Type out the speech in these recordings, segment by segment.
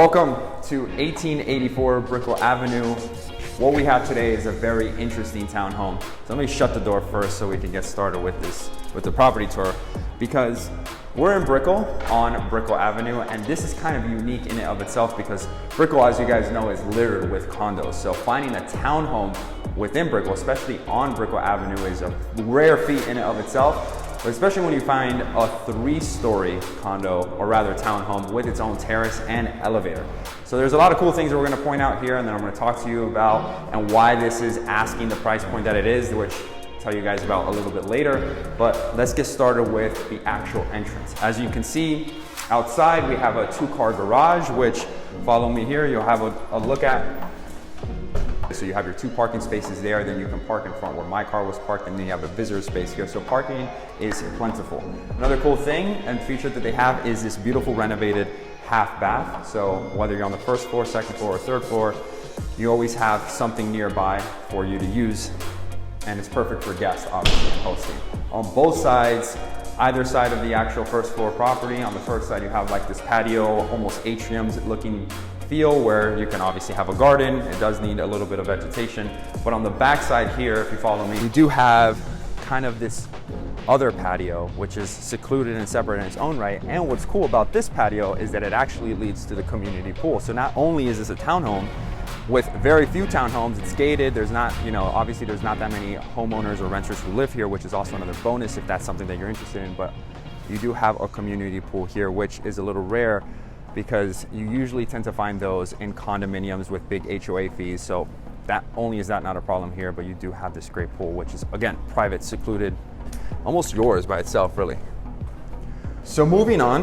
Welcome to 1884 Brickell Avenue. What we have today is a very interesting townhome. So let me shut the door first so we can get started with the property tour, because we're in Brickell on Brickell Avenue, and this is kind of unique in and of itself because Brickell, as you guys know, is littered with condos. So finding a townhome within Brickell, especially on Brickell Avenue, is a rare feat in and of itself. But especially when you find a 3-story condo, or rather townhome, with its own terrace and elevator. So there's a lot of cool things that we're gonna point out here, and then I'm gonna talk to you about and why this is asking the price point that it is, which I'll tell you guys about a little bit later. But let's get started with the actual entrance. As you can see, outside we have a 2-car garage, which, follow me here, you'll have a look at. So you have your 2 parking spaces there, then you can park in front where my car was parked, and then you have a visitor space here. So parking is plentiful. Another cool thing and feature that they have is this beautiful renovated half bath. So whether you're on the 1st floor, 2nd floor, or 3rd floor, you always have something nearby for you to use. And it's perfect for guests, obviously, and hosting. On both sides, either side of the actual 1st floor property, on the first side you have like this patio, almost atriums looking feel, where you can obviously have a garden. It does need a little bit of vegetation. But on the back side here, if you follow me, you do have kind of this other patio, which is secluded and separate in its own right. And what's cool about this patio is that it actually leads to the community pool. So not only is this a townhome, with very few townhomes, it's gated. There's not, obviously there's not that many homeowners or renters who live here, which is also another bonus if that's something that you're interested in. But you do have a community pool here, which is a little rare, because you usually tend to find those in condominiums with big HOA fees. So that only is that not a problem here, but you do have this great pool, which is, again, private, secluded, almost yours by itself, really. So moving on,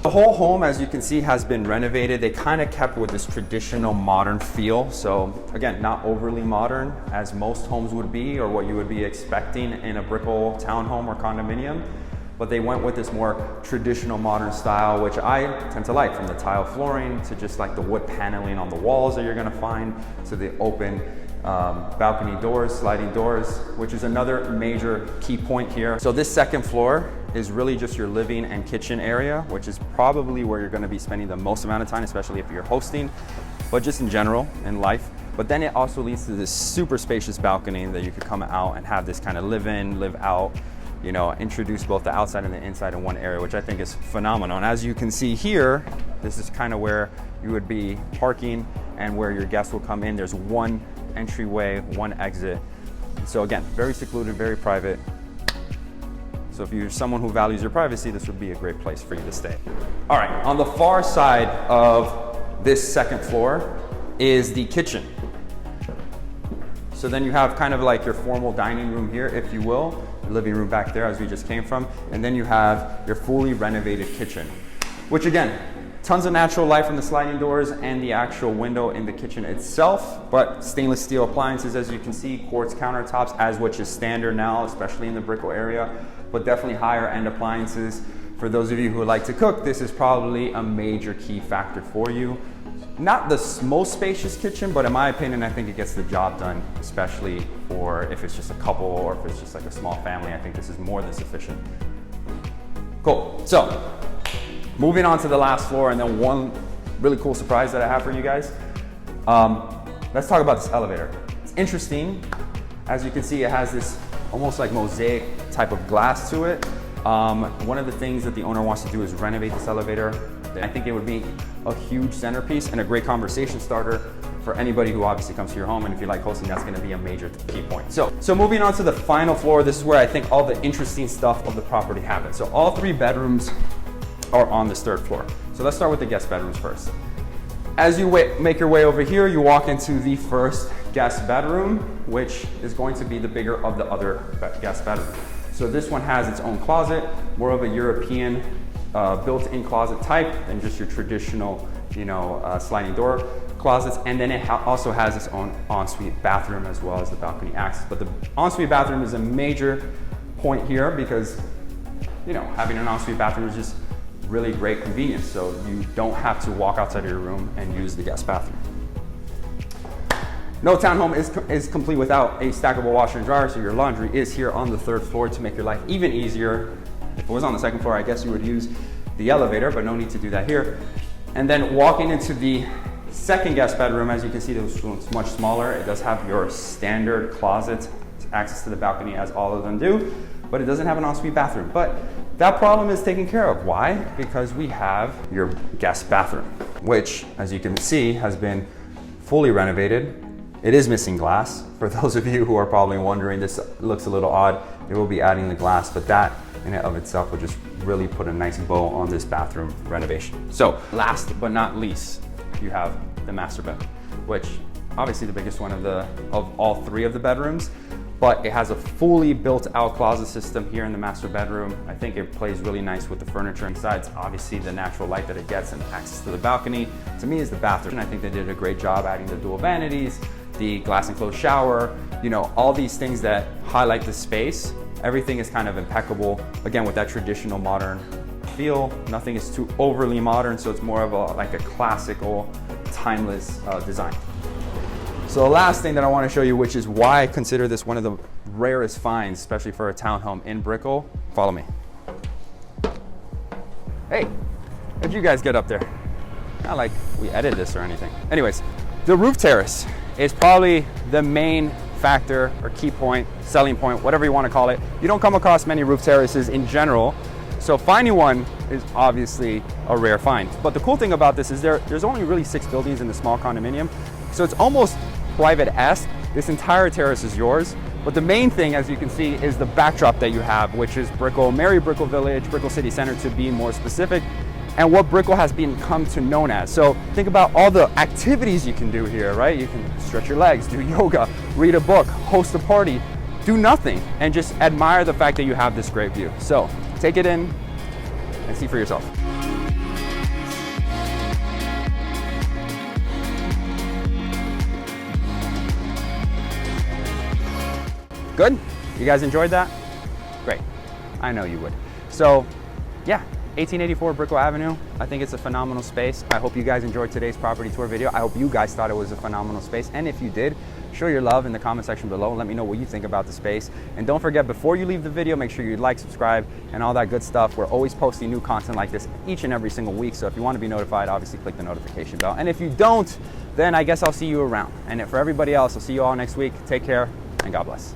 the whole home, as you can see, has been renovated. They kind of kept with this traditional modern feel. So again, not overly modern as most homes would be, or what you would be expecting in a Brickell townhome or condominium. But they went with this more traditional modern style, which I tend to like, from the tile flooring to just like the wood paneling on the walls that you're gonna find, to the open balcony doors, sliding doors, which is another major key point here. So this 2nd floor is really just your living and kitchen area, which is probably where you're gonna be spending the most amount of time, especially if you're hosting, but just in general in life. But then it also leads to this super spacious balcony that you could come out and have this kind of live in, live out, introduce both the outside and the inside in one area, which I think is phenomenal. And as you can see here, this is kind of where you would be parking and where your guests will come in. There's one entryway, one exit. So again, very secluded, very private. So if you're someone who values your privacy, this would be a great place for you to stay. All right, on the far side of this 2nd floor is the kitchen. So then you have kind of like your formal dining room here, if you will, living room back there as we just came from, and then you have your fully renovated kitchen, which again, tons of natural light from the sliding doors and the actual window in the kitchen itself, but stainless steel appliances, as you can see, quartz countertops, as which is standard now, especially in the Brickell area, but definitely higher end appliances. For those of you who like to cook, this is probably a major key factor for you. Not the most spacious kitchen, but in my opinion, I think it gets the job done, especially for if it's just a couple or if it's just like a small family. I think this is more than sufficient. Cool, so moving on to the last floor, and then one really cool surprise that I have for you guys. Let's talk about this elevator. It's interesting. As you can see, it has this almost like mosaic type of glass to it. One of the things that the owner wants to do is renovate this elevator. I think it would be a huge centerpiece and a great conversation starter for anybody who obviously comes to your home, and if you like hosting, that's gonna be a major key point. So moving on to the final floor, this is where I think all the interesting stuff of the property happens. So all 3 bedrooms are on this 3rd floor. So let's start with the guest bedrooms first. As you make your way over here, you walk into the 1st guest bedroom, which is going to be the bigger of the other guest bedrooms. So this one has its own closet, more of a European built-in closet type than just your traditional, sliding door closets. And then it also has its own ensuite bathroom as well as the balcony access. But the ensuite bathroom is a major point here because, having an ensuite bathroom is just really great convenience. So you don't have to walk outside of your room and use the guest bathroom. No townhome is complete without a stackable washer and dryer, so your laundry is here on the 3rd floor to make your life even easier. If it was on the 2nd floor, I guess you would use the elevator, but no need to do that here. And then walking into the second guest bedroom, as you can see, this one's much smaller. It does have your standard closet, access to the balcony as all of them do, but it doesn't have an ensuite bathroom. But that problem is taken care of. Why? Because we have your guest bathroom, which, as you can see, has been fully renovated. It is missing glass. For those of you who are probably wondering, this looks a little odd. They will be adding the glass, but that in and of itself will just really put a nice bow on this bathroom renovation. So last but not least, you have the master bedroom, which obviously the biggest one of all three of the bedrooms, but it has a fully built out closet system here in the master bedroom. I think it plays really nice with the furniture inside. It's obviously the natural light that it gets and access to the balcony. To me, is the bathroom. I think they did a great job adding the dual vanities, the glass enclosed shower, you know, all these things that highlight the space. Everything is kind of impeccable. Again, with that traditional modern feel, nothing is too overly modern, so it's more of like a classical, timeless design. So the last thing that I want to show you, which is why I consider this one of the rarest finds, especially for a townhome in Brickell. Follow me. Hey, how'd you guys get up there? Not like we edited this or anything. Anyways, the roof terrace is probably the main factor or key point, selling point, whatever you want to call it. You don't come across many roof terraces in general, so finding one is obviously a rare find. But the cool thing about this is there's only really 6 buildings in the small condominium, so it's almost private-esque. This entire terrace is yours. But the main thing, as you can see, is the backdrop that you have, which is Brickell, Mary Brickell Village, Brickell City Center to be more specific, and what Brickell has become to known as. So think about all the activities you can do here, right? You can stretch your legs, do yoga, read a book, host a party, do nothing, and just admire the fact that you have this great view. So take it in and see for yourself. Good? You guys enjoyed that? Great. I know you would. So yeah, 1884 Brickell Avenue. I think it's a phenomenal space. I hope you guys enjoyed today's property tour video. I hope you guys thought it was a phenomenal space. And if you did, show your love in the comment section below and let me know what you think about the space. And don't forget, before you leave the video, make sure you like, subscribe, and all that good stuff. We're always posting new content like this each and every single week. So if you want to be notified, obviously click the notification bell. And if you don't, then I guess I'll see you around. And for everybody else, I'll see you all next week. Take care and God bless.